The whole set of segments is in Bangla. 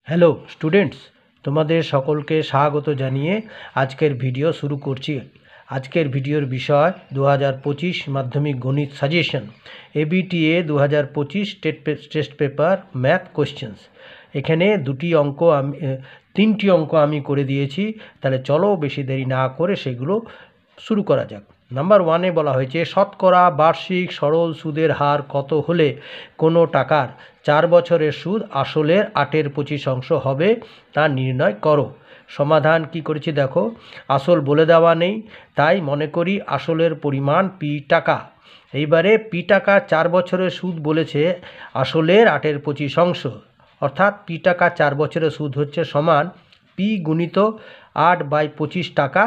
হ্যালো স্টুডেন্টস, তোমাদের সকলকে স্বাগত জানিয়ে আজকের ভিডিও শুরু করছি। আজকের ভিডিওর বিষয় 2025 মাধ্যমিক গণিত suggestion ABTA 2025 test paper math questions. এখানে তিনটি অঙ্ক আমি করে দিয়েছি। তাহলে চলো বেশি দেরি না করে সেগুলো শুরু করা যাক। নাম্বার 1-এ বলা হয়েছে শতকরা বার্ষিক সরল সুদের হার কত হলে কোনো টাকার 4 বছরের সুদ আসলের 8/25 হবে তা নির্ণয় করো। সমাধান কি করেছি দেখো, আসল বলে দেওয়া নেই, তাই মনে করি আসলের পরিমাণ পি টাকা। এইবারে পি টাকা 4 বছরের সুদ বলেছে আসলের 8/25, অর্থাৎ পি টাকা 4 বছরের সুদ হচ্ছে সমান পি গুণিত 8/25 টাকা,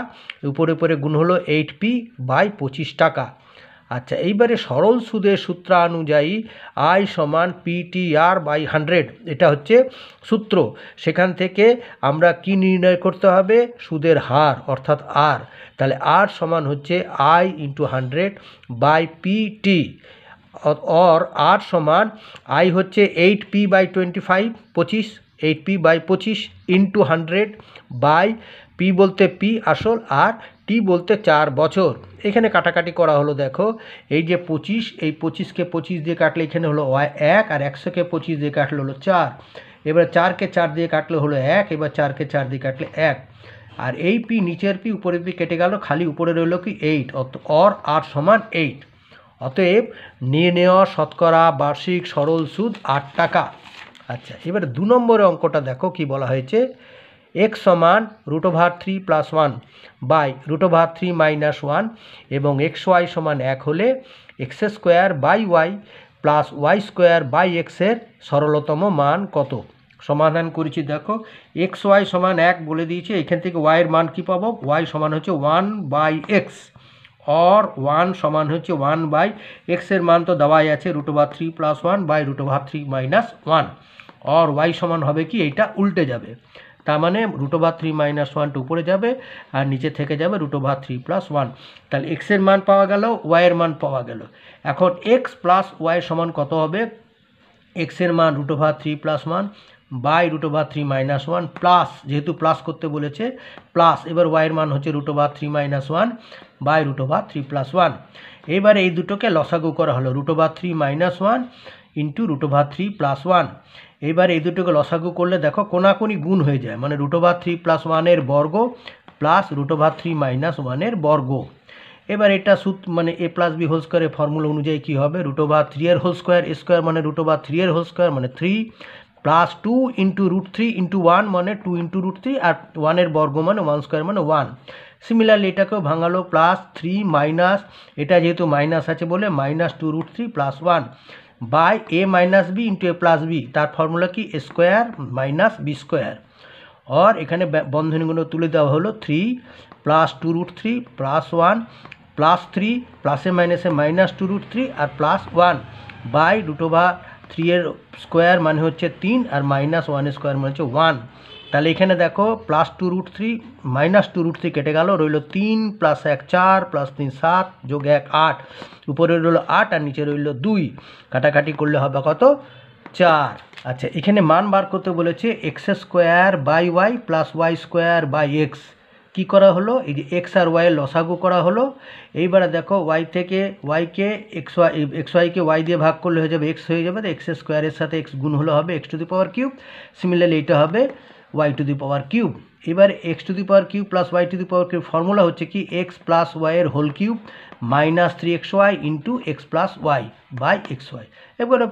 উপরে উপরে গুণ হলো 8p/25 টাকা। আচ্ছা, এইবারে সরল সুদের সূত্রানুযায়ী আই সমান PTR/100, এটা হচ্ছে সূত্র। সেখান থেকে আমরা কি নির্ণয় করতে হবে? সুদের হার অর্থাৎ আর। তাহলে আর সমান হচ্ছে I × 100/PT, और আর সমান আই হচ্ছে 8p/25, 8p/25 into 100 by P বলতে পি আসল আর টি বলতে 4 বছর। এখানে কাটাকাটি করা হলো, দেখো এই যে 25, এই 25কে 25 দিয়ে কাটলে এখানে হলো 1, আর 100কে 25 দিয়ে কাটলে হলো 4। এবার 4কে 4 দিয়ে কাটলে হলো 1, এবার 4কে 4 দিয়ে কাটলে 1, আর এই পি নিচের পি উপরের পি কেটে গেল, খালি উপরে রইল কি 8, और আর সমান 8। অতএব নির্ণেয় শতকরা বার্ষিক সরল সুদ 8 টাকা। আচ্ছা, এবার 2 নম্বরের অঙ্কটা দেখো কি বলা হয়েছে। x সমান √3 + 1 বাই √3 - 1 এবং xy সমান 1 হলে x² y + y² এর সরলতম মান কত? সমাধান করেছি, দেখো xy সমান 1 বলে দিয়েছে, এখান থেকে y এর মান কি পাবো? y সমান হচ্ছে 1/x, और 1 সমান হচ্ছে 1/x এর মান তো দেওয়াই আছে √3 + 1 বাই √3 - 1, और y সমান হবে কি, এইটা উল্টে যাবে, তার মানে √3 - 1টা উপরে যাবে আর নিচে থেকে যাবে √3 + 1। তাহলে x এর মান পাওয়া গেল, y এর মান পাওয়া গেল। এখন x + y সমান কত হবে? x এর মান √3 + 1 বাই √3 - 1 প্লাস, যেহেতু প্লাস করতে বলেছে প্লাস, এবার y এর মান হচ্ছে √3 - 1 বাই √3 + 1। এবারে এই দুটোকে লসাগু করা হলো, √3 - 1 ইন্টু √3 + 1। এবার এই দুটোকে লসাগু করলে দেখো কোনাকুনি গুণ হয়ে যায়, মানে √3 + 1 এর বর্গ প্লাস √3 - 1 এর বর্গ। এবার এটা মানে a + b হোল স্কোয়ারের ফর্মুলা অনুযায়ী কী হবে? √3 এর হোল স্কোয়ার, a স্কোয়ার মানে √3 এর হোল স্কোয়ার মানে 3, প্লাস 2 × √3 × 1 মানে 2 × √3, আর 1 এর বর্গ মানে 1² মানে 1। সিমিলারলি এটাকেও ভাঙালো, প্লাস 3 মাইনাস, এটা যেহেতু মাইনাস আছে বলে -2 √3 + 1 by a - b × a + b, তার ফর্মুলা কি? a² - b²। और এখানে বন্ধনীগুলো তুলে দেওয়া হলো 3 + 2 √3 + 1 প্লাস 3 প্লাসে মাইনাসে -2 √3 আর প্লাস 1 বাই √3 এর স্কোয়ার মানে হচ্ছে 3 আর -1 এর স্কোয়ার মানে হচ্ছে 1। তাহলে এখানে দেখো +2 √3 -2 √3 কেটে গেল, রইল 3 + 1 4 + 3 7 যোগ 1 8, উপরে রইল 8 আর নিচে রইল 2, কাটাকাটি করলে হবে কত? 4। আচ্ছা, এখানে মান বার করতে বলেছে x² + y + y²/x। কী করা হলো? এই যে x আর y এর লসাগু করা হলো। এইবারে দেখো y-কে xy-কে y দিয়ে ভাগ করলে হয়ে যাবে x হয়ে যাবে, তো x² এর সাথে x গুণ হলে হবে x⁵। সিমিলারলি এটা হবে y⁵। এবার x⁵ + y⁵ ফর্মুলা হচ্ছে কি, x + y এর whole cube -3xy × x + y/xy। এবারে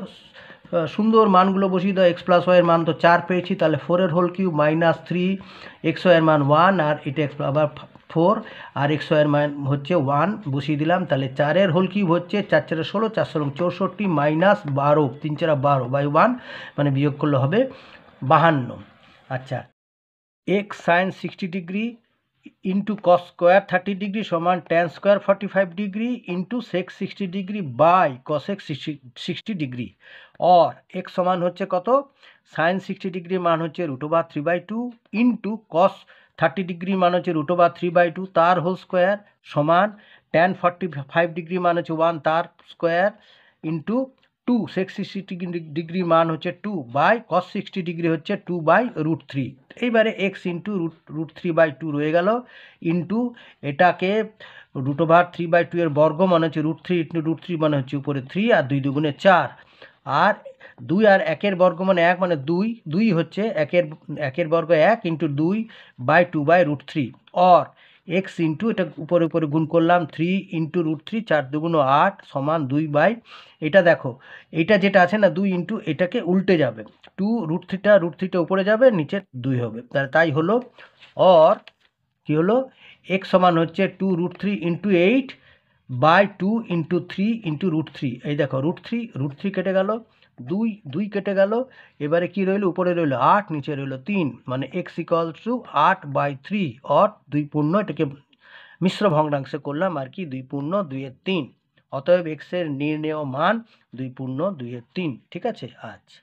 সুন্দর মানগুলো বসিয়ে দাও, x + y এর মান তো 4 পেয়েছি, তাহলে 4 এর হোল কিউব -3xy এর মান 1, আর এটা আবার 4, আর xy এর মান হচ্ছে 1 বসিয়ে দিলাম। তাহলে 4 এর হোল কিউব হচ্ছে 4 × 4 = 16, 4 × 64 -12, 3 × 4 = 12/1, মানে বিয়োগ করলে হবে 52। আচ্ছা, x sin 60 degree into cos square 30 degree সমান tan square 45 degree into sec 60 degree by cosec 60 degree, और x সমান হচ্ছে কত? sin 60 ডিগ্রির মান হচ্ছে √3/2 ইন্টু cos 30 ডিগ্রির মান হচ্ছে √3/2 তার হোল স্কোয়ার সমান tan 45 ডিগ্রি মান হচ্ছে 1 তার স্কোয়ার ইন্টু টু সেক 60 ডিগ্রি মান হচ্ছে 2 বাই কস 60 ডিগ্রি হচ্ছে 2 বাই √3। এইবারে এক্স ইন্টু √3/2 রয়ে গেল, ইন্টু এটাকে √3/2 এর বর্গ মানে হচ্ছে √3 ইন্টু √3 মানে হচ্ছে উপরে 3 আর 2 দুগুণে 4, আর 2 আর 1-এর বর্গ মানে 1 মানে 2, 2 হচ্ছে 1-এর বর্গ 1 ইন্টু 2/2/√3 অর এক্স ইন্টু এটা উপরে উপরে গুণ করলাম 3 ইন্টু √3 4 দুগুণ 8 সমান 2 এটা দেখো এটা যেটা আছে না 2 ইন্টু এটাকে উল্টে যাবে, 2 √3টা উপরে যাবে নিচে 2 হবে, তাই হলো অর কি হলো এক্স সমান হচ্ছে 2√3 ইন্টু 8/2 ইন্টু 3 ইন্টু √3। এই দেখো √3 কেটে গেল, 2 কেটে গেল, এবারে কি রইল উপরে রইল 8 নিচে রইল 3, মানে এক্স ইকুয়ালস টু 8/3 অর 2 পূর্ণ এটাকে মিশ্র ভগ্নাংশে করলাম আর কি 2 পূর্ণ 2/3। অতএব এক্স এর নির্ণেয় মান 2 পূর্ণ 2/3। ঠিক আছে, আচ্ছা।